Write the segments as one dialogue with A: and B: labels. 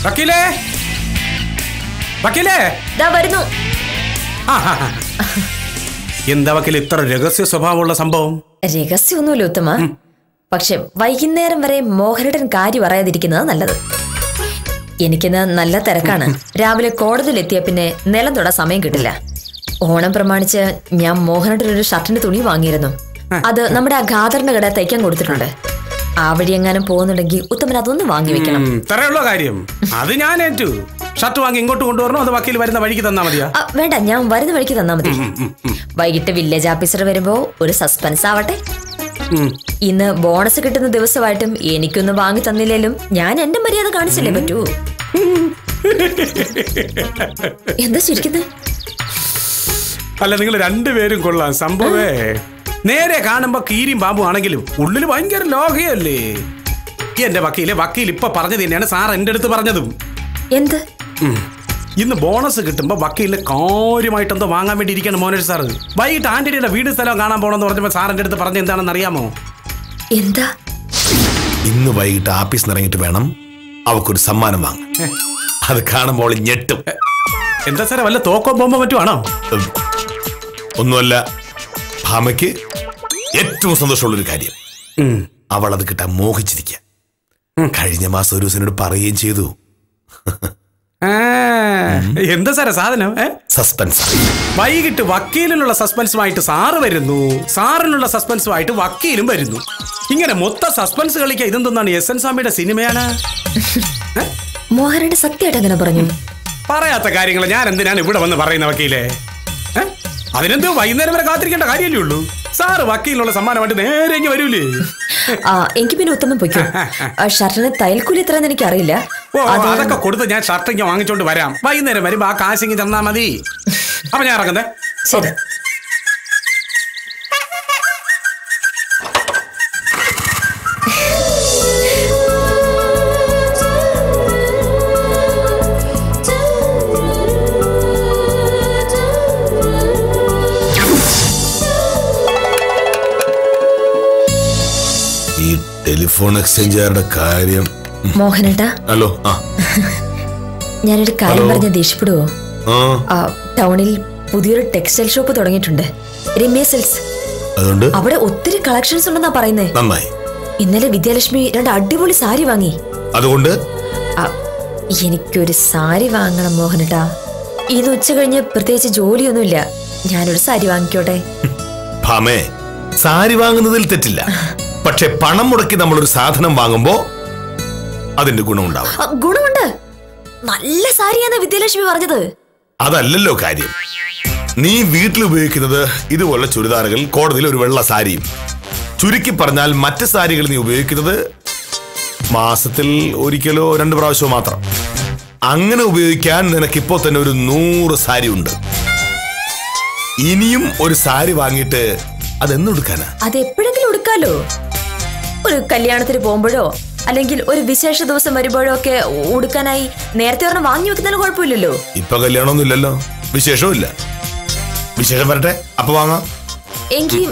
A: വക്കീലേ വക്കീലേ
B: വരുന്നു.
A: എന്താ വക്കീൽ ഇത്ര രഹസ്യ സ്വഭാവമുള്ള സംഭവം?
B: രഹസ്യമൊന്നുമില്ല ഉത്തമ. പക്ഷെ വൈകുന്നേരം വരെ മോഹനേട്ടൻ കാര്യം പറയാതിരിക്കുന്നത് നല്ലത്. എനിക്കിന്ന് നല്ല തിരക്കാണ്. രാവിലെ കോടതിയിലെത്തിയ പിന്നെ നിലം തൊടാൻ സമയം കിട്ടില്ല. ഓണം പ്രമാണിച്ച് ഞാൻ മോഹനേട്ടൻ ഒരു ഷർട്ടിന്റെ തുണി വാങ്ങിയിരുന്നു. അത് നമ്മുടെ ആ ഖാദറിന്റെ കട തയ്ക്കാൻ കൊടുത്തിട്ടുണ്ട്. ആ വഴി എങ്ങാനും പോകുന്നുണ്ടെങ്കിൽ ഉത്തമൻ അതൊന്ന് വാങ്ങി വെക്കണം.
A: ഇത്രയുള്ള കാര്യം. അത് ഞാൻ ഏറ്റു. ഷർട്ട് വാങ്ങി ഇങ്ങോട്ട് കൊണ്ടുവരണോ അത് വക്കീൽ വരുന്ന വഴിക്ക് തന്നാ മതിയാ?
B: വേണ്ട, ഞാൻ വരുന്ന വഴിക്ക് തന്നാ മതി. വൈകിട്ട് വില്ലേജ് ഓഫീസർ വരുമ്പോ ഒരു സസ്പെൻസ് ആവട്ടെ. ഇന്ന് ബോണസ് കിട്ടുന്ന ദിവസമായിട്ടും എനിക്കൊന്നും വാങ്ങി തന്നില്ലേലും ഞാൻ എന്റെ മര്യാദ കാണിച്ചല്ലേ പറ്റൂ. എന്താ ചിരിക്കുന്നത്?
A: അല്ല, നിങ്ങൾ രണ്ടുപേരും കൊള്ളാം. സംഭവേ നേരെ കാണുമ്പോ കീരിയും പാമ്പും ആണെങ്കിലും ഉള്ളിൽ ഭയങ്കര ലോഹയല്ലേ. എന്റെ വക്കീൽ ഇപ്പൊ പറഞ്ഞത് തന്നെയാണ് സാർ എന്റെ അടുത്ത് പറഞ്ഞതും.
B: എന്ത്?
A: ഇന്ന് ബോണസ് കിട്ടുമ്പോ വക്കീലിന് കാര്യമായിട്ട് എന്തോ വാങ്ങാൻ വേണ്ടി ഇരിക്കണം മോനേഷ് സാറ്. വൈകിട്ട് ആന്റണിയുടെ വീട് സ്ഥലം കാണാൻ പോണെന്ന് പറഞ്ഞപ്പോ സാർ എന്റെ അടുത്ത് പറഞ്ഞ എന്താണെന്ന് അറിയാമോ?
B: എന്താ?
C: ഇന്ന് വൈകിട്ട് ആഫീസിൽ ഇറങ്ങിയിട്ട് വേണം അവക്കൊരു സമ്മാനം വാങ്ങാൻ. അത് കാണുമ്പോൾ ഞെട്ടും.
A: എന്താ സാറേ, വല്ല തോക്കോ ബോംബോ മറ്റുമാണോ?
C: ഒന്നുമല്ല, ഭാമയ്ക്ക് ഏറ്റവും സന്തോഷമുള്ളൊരു കാര്യം. അവൾ അത് കിട്ടാൻ മോഹിച്ചിരിക്കുക. കഴിഞ്ഞ മാസം ഒരു ദിവസം പറയുകയും ചെയ്തു.
A: എന്താ സാറേ സാധനം?
C: സസ്പെൻസ്.
A: വൈകിട്ട് വക്കീലിനുള്ള സസ്പെൻസുമായിട്ട് സാറ് വരുന്നു, സാറിനുള്ള സസ്പെൻസുമായിട്ട് വക്കീലും വരുന്നു. ഇങ്ങനെ മൊത്തം സസ്പെൻസ് കളിക്കുക. ഇതെന്താണ്, എസ് എൻ സ്വാമിയുടെ സിനിമയാണ്?
B: മോഹനന്റെ സത്യമായിട്ട് അങ്ങനെ പറഞ്ഞു?
A: പറയാത്ത കാര്യങ്ങൾ ഞാൻ എന്തിനാണ് ഇവിടെ വന്ന് പറയുന്ന വക്കീലെ? അതിനെന്തോ വൈകുന്നേരം വരെ കാത്തിരിക്കേണ്ട കാര്യമല്ലേ ഉള്ളൂ. സാറ് വക്കീലിനുള്ള സമ്മാനമായിട്ട് നേരെ ഇങ്ങ് വരൂലേ?
B: എനിക്ക് പിന്നെ ഉത്തമം പോയിക്കോ. ഷർട്ടിന് തയ്യൽക്കൂലി എത്രയെന്ന് എനിക്ക് അറിയില്ല.
A: അതൊക്കെ കൊടുത്ത് ഞാൻ ഷർട്ട് ഇങ്ങനെ വാങ്ങിച്ചോണ്ട് വരാം. വൈകുന്നേരം വരുമ്പോ ആ കാശിങ്ങി തന്നാ മതി. അപ്പൊ ഞാൻ ഇറങ്ങുന്നേ.
B: ശരി.
C: ടെലിഫോൺ എക്സ്ചേഞ്ചുകാരുടെ കാര്യം.
B: മോഹനേട്ടാ,
C: ഹലോ.
B: ഞാനൊരു കാര്യം പറഞ്ഞ ദേഷ്യപ്പെടുവോ? ടൗണിൽ പുതിയൊരു ടെക്സ്റ്റൈൽ ഷോപ്പ് തുടങ്ങിയിട്ടുണ്ട്, രമ്യ സിൽക്സ്.
C: അതുകൊണ്ട്
B: അവിടെ ഒത്തിരി കളക്ഷൻസ് ഉണ്ടെന്നാ പറയുന്നേ.
C: നന്നായി.
B: ഇന്നലെ വിദ്യാലക്ഷ്മി 2 അടിപൊളി സാരി വാങ്ങി.
C: അതുകൊണ്ട്
B: എനിക്കൊരു സാരി വാങ്ങണം മോഹനേട്ടാ. ഇന്ന് ഉച്ച കഴിഞ്ഞ് പ്രത്യേകിച്ച് ജോലിയൊന്നുമില്ല, ഞാനൊരു സാരി വാങ്ങിക്കോട്ടെ?
C: ഭാമേ, സാരി വാങ്ങുന്നതിൽ തെറ്റില്ല. പക്ഷെ പണം മുടക്കി നമ്മളൊരു സാധനം വാങ്ങുമ്പോ അതിന്റെ ഗുണമുണ്ടാവും.
B: ഗുണമുണ്ട്. നല്ല സാരിയാന്ന് വിദ്യാലക്ഷ്മി പറഞ്ഞത്.
C: അതല്ലല്ലോ കാര്യം. നീ വീട്ടിൽ ഉപയോഗിക്കുന്നത് ഇതുപോലെ ചുരിദാറുകൾ, കോടതിയിൽ ഒരു വെള്ള സാരിയും. ചുരുക്കി പറഞ്ഞാൽ മറ്റ് സാരികൾ നീ ഉപയോഗിക്കുന്നത് മാസത്തിൽ ഒരിക്കലോ 2 പ്രാവശ്യമോ മാത്രം. അങ്ങനെ ഉപയോഗിക്കാൻ നിനക്കിപ്പോ തന്നെ ഒരു 100 സാരി ഉണ്ട്. ഇനിയും ഒരു സാരി വാങ്ങിയിട്ട് അതെന്നെടുക്കാനാ?
B: അതെപ്പോഴെങ്കിലും എടുക്കാലോ. ഒരു കല്യാണത്തിന് പോകുമ്പോഴോ അല്ലെങ്കിൽ ഒരു വിശേഷ ദിവസം വരുമ്പോഴോ ഒക്കെ ഉടുക്കാനായി നേരത്തെ ഒരെണ്ണം വാങ്ങി വെക്കുന്നതിന് കുഴപ്പമില്ലല്ലോ.
C: ഇപ്പൊ കല്യാണമൊന്നും ഇല്ലല്ലോ, വിശേഷവും ഇല്ല. വിശേഷം വരട്ടെ, അപ്പൊ വാങ്ങാം.
B: എങ്കിൽ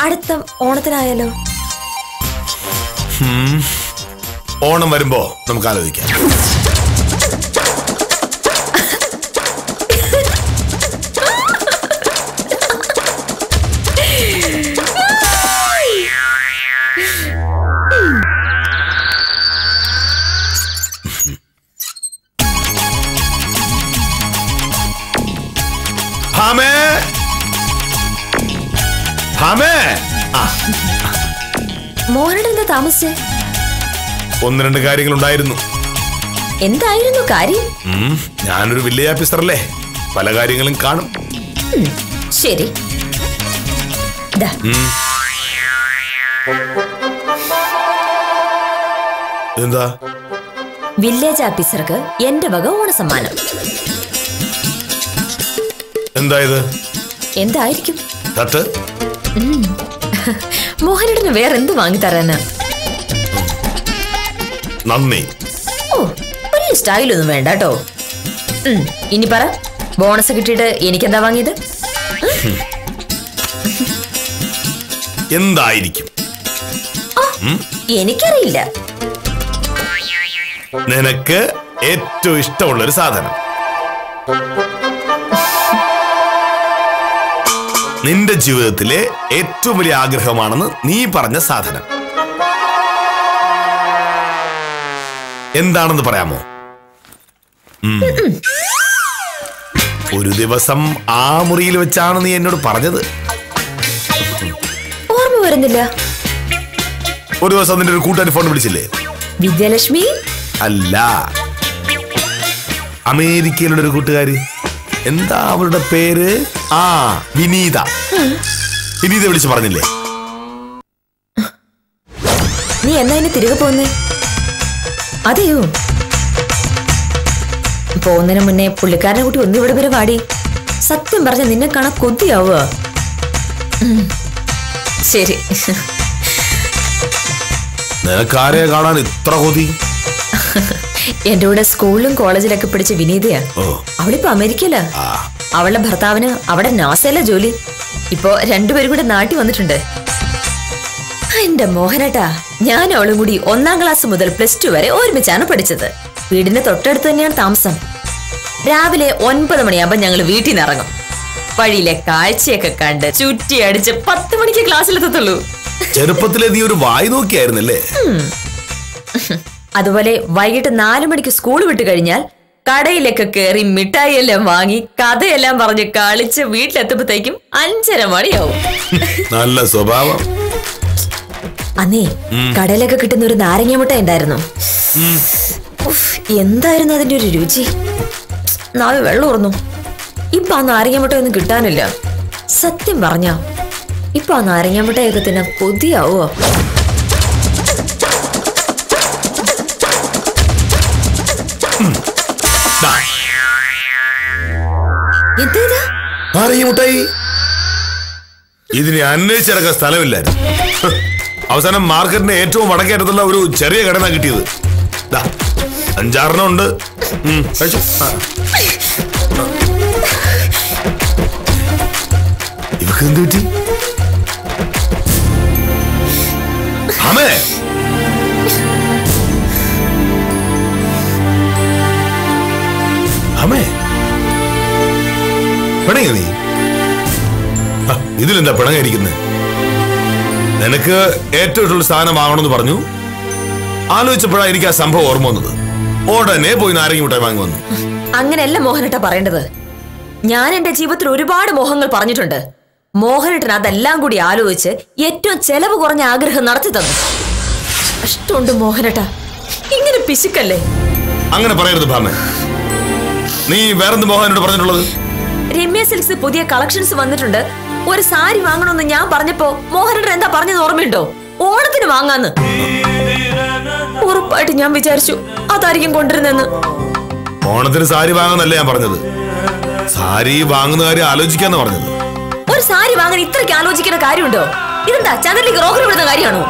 B: അടുത്ത ഓണത്തിനായാലോ?
C: ഓണം വരുമ്പോ നമുക്ക് ആലോചിക്കാം.
B: മോഹനേട്ടൻ എന്താ താമസിച്ചേ?
C: 1-2 കാര്യങ്ങളുണ്ടായിരുന്നു.
B: എന്തായിരുന്നു കാര്യം?
C: ഞാനൊരു വില്ലേജ് ഓഫീസറല്ലേ, പല കാര്യങ്ങളും കാണും.
B: ശരി.
C: എന്താ?
B: വില്ലേജ് ഓഫീസർക്ക് എന്റെ വക ഓണസമ്മാനം.
C: എന്തായത്?
B: എന്തായിരിക്കും?
C: തട്ട്.
B: മോഹനേട്ടന് വേറെ എന്ത് വാങ്ങിത്തരാനാ?
C: നന്ദി.
B: ഓ, വലിയ സ്റ്റൈലൊന്നും വേണ്ട കേട്ടോ. ഇനി പറ, ബോണസ് കിട്ടിയിട്ട് എനിക്കെന്താ വാങ്ങിയത്?
C: എന്തായിരിക്കും?
B: എനിക്കറിയില്ല.
C: നിനക്ക് ഏറ്റവും ഇഷ്ടമുള്ള ഒരു സാധനം. നിന്റെ ജീവിതത്തിലെ ഏറ്റവും വലിയ ആഗ്രഹമാണെന്ന് നീ പറഞ്ഞ സാധനം എന്താണെന്ന് പറയാമോ? ഒരു ദിവസം ആ മുറിയിൽ വെച്ചാണ് നീ എന്നോട് പറഞ്ഞത്.
B: ഓർമ്മ വരുന്നില്ല.
C: ഒരു ദിവസം നിന്റെ ഒരു കൂട്ടുകാരി ഫോൺ വിളിച്ചില്ലേ?
B: വിദ്യാലക്ഷ്മി
C: അല്ല, അമേരിക്കയിലുള്ള ഒരു കൂട്ടുകാരി. എന്താ അവളുടെ പേര്? വിനീത. വിനീത വിളിച്ച് പറഞ്ഞില്ലേ?
B: നീ എന്നാ ഇനി തിരികെ പോന്നേ? അതെയോ? പോകുന്നതിന് മുന്നേ പുള്ളിക്കാരനെ കൂട്ടി ഒന്ന് ഇവിടെ വരെ വാടി. സത്യം പറഞ്ഞ നിന്നെ കാണാൻ കൊതിയാവുക. ശരി.
C: നിനക്കാരെ കാണാൻ ഇത്ര കൊതി?
B: എന്റെ കൂടെ സ്കൂളിലും കോളേജിലൊക്കെ പിടിച്ച വിനീതയാ. അവളിപ്പോ അമേരിക്കയില. അവളുടെ ഭർത്താവിന് അവിടെ നാസയില ജോലി. ഇപ്പോ രണ്ടുപേരും കൂടെ നാട്ടിൽ വന്നിട്ടുണ്ട്. എന്റെ മോഹനേട്ടാ, ഞാൻ അവളും കൂടി 1ാം ക്ലാസ് മുതൽ +2 വരെ ഒരുമിച്ചാണ് പഠിച്ചത്. വീടിന്റെ തൊട്ടടുത്ത് തന്നെയാണ് താമസം. രാവിലെ 9 മണിയാകുമ്പോ ഞങ്ങൾ വീട്ടിൽ നിന്ന് ഇറങ്ങും. വഴിയിലെ കാഴ്ചയൊക്കെ കണ്ട് ചുറ്റി അടിച്ച് 10 മണിക്ക് ക്ലാസ്സിലെത്തത്തുള്ളൂ.
C: ചെറുപ്പത്തിലെ നീ ഒരു വായി നോക്കിയായിരുന്നല്ലേ?
B: അതുപോലെ വൈകിട്ട് 4 മണിക്ക് സ്കൂൾ വിട്ട് കഴിഞ്ഞാൽ കടയിലൊക്കെ കയറി മിഠായി എല്ലാം വാങ്ങി കഥയെല്ലാം പറഞ്ഞ് കളിച്ച് വീട്ടിലെത്തുമ്പോഴത്തേക്കും 5:30 മണിയാവും.
C: നല്ല സ്വഭാവം.
B: അന്നേ കടയിലൊക്കെ കിട്ടുന്ന ഒരു നാരങ്ങ മുട്ട ഉണ്ടായിരുന്നു. എന്തായിരുന്നു അതിന്റെ ഒരു രുചി. നാവ് വെള്ളം ഉറന്നു. ഇപ്പൊ ആ നാരങ്ങ മുട്ടയൊന്നും കിട്ടാനില്ല. സത്യം പറഞ്ഞ ഇപ്പൊ ആ നാരങ്ങ മുട്ടയൊക്കെ തിന്നാൻ കൊതിയാവോ?
C: മുട്ടായി ഇതിനെ അന്വേഷിച്ചിറക്കാൻ സ്ഥലമില്ലായിരുന്നു. അവസാനം മാർക്കറ്റിന്റെ ഏറ്റവും വടക്കേറ്റത്തുള്ള ഒരു ചെറിയ കടന കിട്ടിയത്. 5-6 ഉണ്ട്. ഇവക്ക് എന്ത് പറ്റി? അമ്മേ, അമ്മേ പിണങ്ങ നീ? ഇതിലെന്താ പിണങ്ങിയിരിക്കുന്നത്? നിനക്ക് ഏറ്റവും ഇഷ്ടമുള്ള സാധനം വാങ്ങണമെന്ന് പറഞ്ഞു. ആലോചിച്ചപ്പോഴാണ് എനിക്ക് ആ സംഭവം ഓർമ്മ വന്നത്. ഉടനെ പോയി നാരങ്ങ മുട്ടായി വാങ്ങി വന്നു.
B: അങ്ങനെയല്ല മോഹനേട്ട പറയേണ്ടത്. ഞാൻ എന്റെ ജീവിതത്തിൽ ഒരുപാട് മോഹങ്ങൾ പറഞ്ഞിട്ടുണ്ട്. മോഹനേട്ടൻ അതെല്ലാം കൂടി ആലോചിച്ച് ഏറ്റവും ചെലവ് കുറഞ്ഞ ആഗ്രഹം നടത്തി തന്നു. ഇഷ്ടമുണ്ട് മോഹനേട്ട, ഇങ്ങനെ പിശുക്കല്ലേ?
C: അങ്ങനെ പറയരുത് ഭാമ. നീ വേറെന്ത് മോഹനോട് പറഞ്ഞിട്ടുള്ളത്?
B: രമ്യ സിൽക്സ് പുതിയ കളക്ഷൻസ് വന്നിട്ടുണ്ട്, ഒരു സാരി വാങ്ങണമെന്ന് ഞാൻ പറഞ്ഞപ്പോ മോഹനേട്ടൻ എന്താ പറഞ്ഞത് ഓർമ്മയുണ്ടോ? ഓണത്തിന് വാങ്ങാന്ന്. ഉറപ്പായിട്ട് ഞാൻ വിചാരിച്ചു അതായിരിക്കും കൊണ്ടുവരുന്നെന്ന്.
C: ഓണത്തിന് സാരി വാങ്ങുന്നല്ലേ ഞാൻ പറഞ്ഞത്. സാരി വാങ്ങുന്ന കാര്യം ആലോചിക്കാന്ന് പറഞ്ഞത്.
B: ഒരു സാരി വാങ്ങാൻ ഇത്രയ്ക്ക് ആലോചിക്കുന്ന കാര്യമുണ്ടോ? ഇതെന്താ ചന്ദ്രനിലേക്ക് റോഹറി വിടുന്ന കാര്യമാണോ?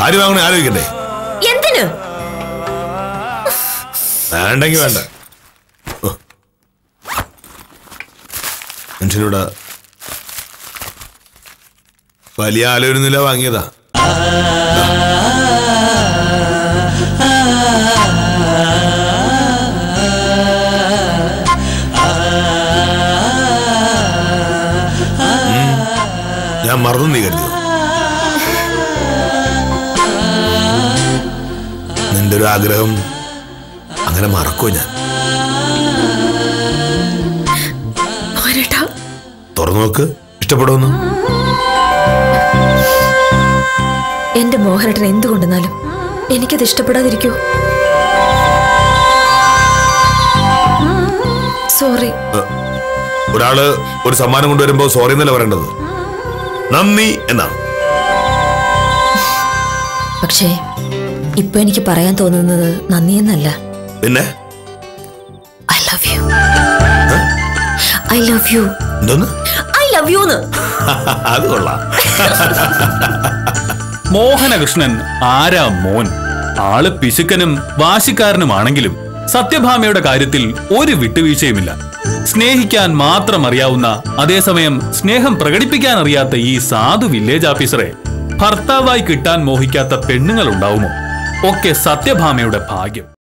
C: സാരി വാങ്ങണേ ആലോചിക്കണ്ടേ?
B: എന്തിന്?
C: വേണ്ടെങ്കി വേണ്ട. മനുഷ്യനോട് വലിയ ആലോചന വാങ്ങിയതാ. ഞാൻ മറന്നു നീ കരുതിയോ? നിന്റെ ഒരു ആഗ്രഹം അങ്ങനെ മറക്കോ ഞാൻ? തുറന്നു നോക്ക്, ഇഷ്ടപ്പെടുമെന്ന്.
B: എന്റെ മോഹനേട്ടൻ എന്തുകൊണ്ടെന്നാലും എനിക്കത് ഇഷ്ടപ്പെടാതിരിക്കൂ. സോറി.
C: ഒരാള് ഒരു സമ്മാനം കൊണ്ടുവരുമ്പോ സോറി എന്നല്ല പറയേണ്ടത്, നന്ദി എന്നാണ്.
B: പക്ഷേ ഇപ്പൊ എനിക്ക് പറയാൻ തോന്നുന്നത് നന്ദി എന്നല്ല,
C: പിന്നെ
B: I love you. I love you.
C: എന്തോന്ന്?
B: I love you.
C: അത് കൊള്ളാം.
D: മോഹനകൃഷ്ണൻ ആരാ മോൻ? ആള് പിശുക്കനും വാശിക്കാരനുമാണെങ്കിലും സത്യഭാമയുടെ കാര്യത്തിൽ ഒരു വിട്ടുവീഴ്ചയുമില്ല. സ്നേഹിക്കാൻ മാത്രം അറിയാവുന്ന, അതേസമയം സ്നേഹം പ്രകടിപ്പിക്കാൻ അറിയാത്ത ഈ സാധു വില്ലേജ് ഓഫീസറെ ഭർത്താവായി കിട്ടാൻ മോഹിക്കാത്ത പെണ്ണുങ്ങൾ ഉണ്ടാവുമോ? ഒക്കെ സത്യഭാമയുടെ ഭാഗ്യം.